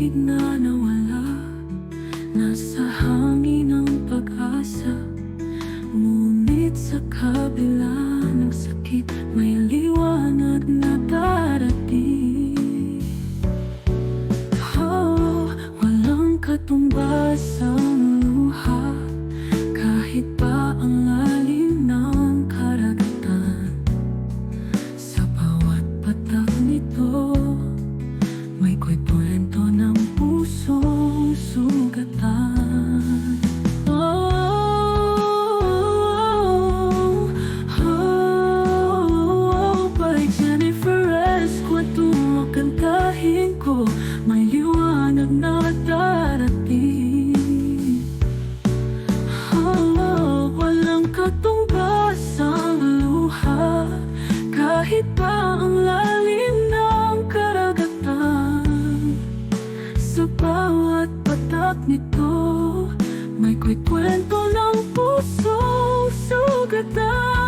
pag-ibig na nawala, nasa hangin ng pag-asa. Ngunit sa kabila ng sakit, may liwanag na darating. Oh, walang katumbas ang luha, kahit pa ang lalim ng karagatan. Sa bawat patak nito, may kwento ng pusong sugatan. By Jennifer Escueto, kantahin ko, may liwanag na darating. Walang katumbas ang luha, kahit pa ang lalim ng karagatan. Sa bawat patak nito, may kwento ng pusong sugatan.